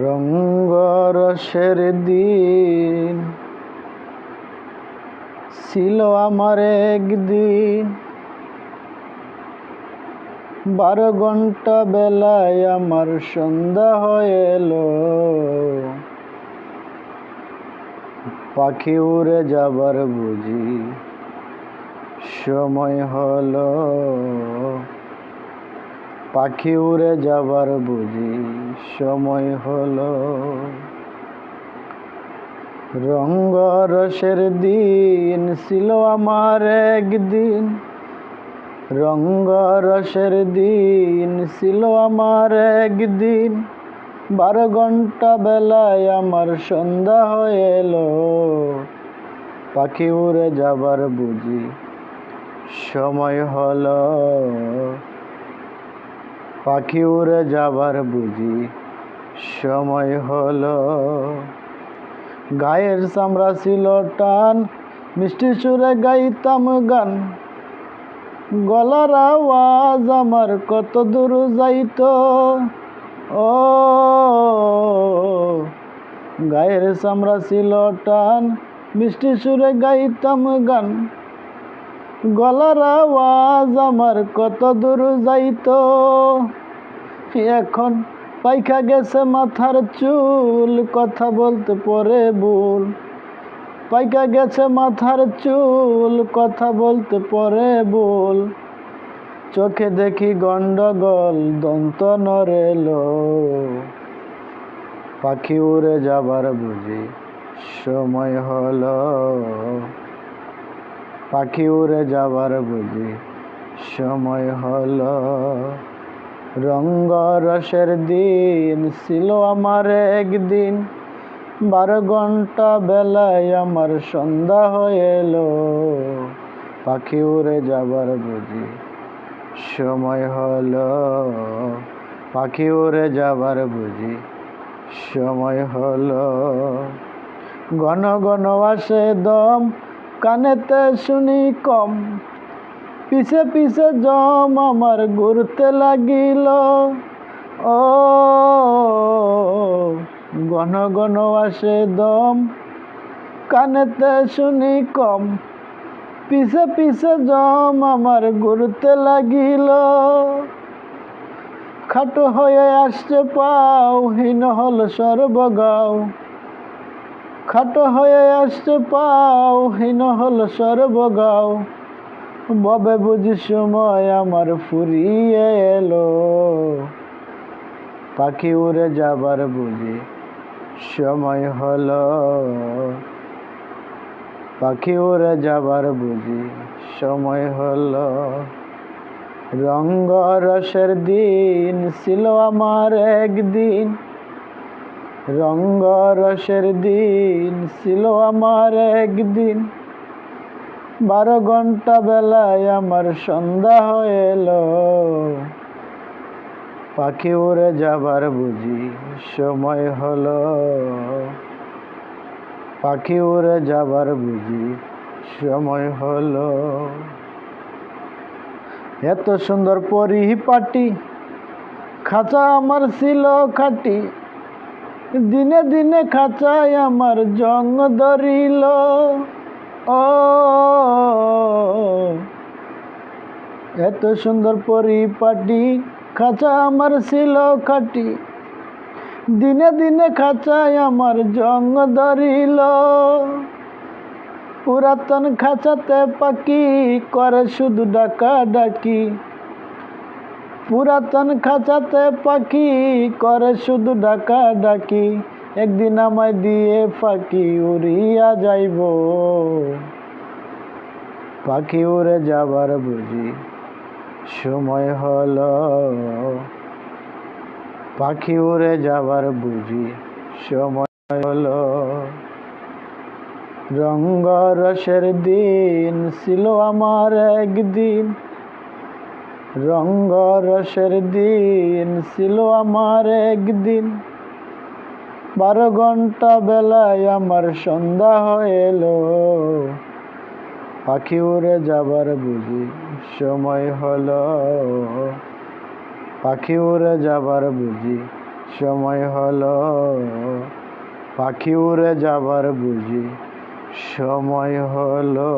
রঙ্গরসের দিন ছিল আমার একদিন, 12 ঘন্টা বেলায় আমার সন্ধ্যা হয়ে এলো। পাখি উড়ে যাবার বুঝি সময় হলো, পাখি উড়ে যাবার বুঝি সময় হলো। রঙ্গরসের দিন ছিল আমার একদিন, রঙ্গরসের দিন ছিল আমার একদিন, 12 ঘন্টা বেলায় আমার সন্ধ্যা হয়ে এলো। পাখি উড়ে যাবার বুঝি সময় হলো, পাখি উড়ে যাবার বুঝি সময় হলো। গায়ের চামড়া ছিল টান, মিষ্টি সুরে গাইতাম গান, গলার আওয়াজ আমার কত দূর যাইতো। ও গায়ের চামড়া ছিল টান, মিষ্টি সুরে গাইতাম গান, গলার আওয়াজ আমার কত দূর যাইতো। এখন পাইকা গেছে মাথার চুল, কথা বলতে পরে ভুল। পাইকা গেছে মাথার চুল, কথা বলতে পরে ভুল। চোখে দেখি গন্ডগোল, দন্ত নড়েলো। পাখি উড়ে যাবার বুঝি সময় হলো, পাখি উড়ে যাবার বুঝি সময় হলো। রঙ্গরসের দিন ছিল আমার একদিন, 12 ঘন্টা বেলায় আমার সন্ধ্যা হয়ে এলো। পাখি উড়ে যাবার বুঝি সময় হলো, পাখি উড়ে যাবার বুঝি সময় হলো। ঘন ঘন আসে দম, কানেতে শুনি কম, পিছে পিছে জম আমার ঘুরতে লাগিল। ও ঘন ঘন আসে দম, কানেতে শুনি কম, পিছে পিছে জম আমার ঘুরতে লাগিল। খাটো হয়ে আসছে পাও, হীন হল সর্বগাও। খাটো হয়ে আসছে পাও, হীন হল সর্বগাও। ববে বুঝি সময় আমার ফুরিয়ে এলো। পাখি উড়ে যাবার বুঝি সময় হলো, পাখি উড়ে যাবার বুঝি সময় হলো। রঙ্গরসের দিন ছিল আমার একদিন, রঙ্গরসের দিন ছিল আমার একদিন, 12 ঘন্টা বেলায় আমার সন্ধ্যা হয়ে এলো। পাখি উড়ে যাবার বুঝি সময় হলো, পাখি উড়ে যাবার বুঝি সময় হলো। এত সুন্দর পরিপাটি, খাঁচা আমার ছিল খাটি, দিনে দিনে খাঁচায় আমার জং ধরিল। ও এত সুন্দর পরিপাটি, খাঁচা আমার ছিল খাটি, দিনে দিনে খাঁচায় আমার জং ধরিল। পুরাতন খাঁচাতে পাখি করে শুধু ডাকা ডাকি, পুরাতন খাঁচাতে পাখি করে শুধু ডাকা ডাকি। একদিন আমায় দিয়ে পাখি উড়িয়া যাইব। পাখি উড়ে যাবার বুঝি সময় হলো, পাখি উড়ে যাবার বুঝি সময় হলো। রঙ্গরসের দিন ছিল আমার একদিন, রঙ্গরসের দিন ছিল আমার একদিন, 12 ঘন্টা বেলায় আমার সন্ধ্যা হয়ে এলো। পাখি উড়ে যাবার বুঝি সময় হলো, পাখি উড়ে যাবার বুঝি সময় হলো, পাখি উড়ে যাবার বুঝি সময় হলো।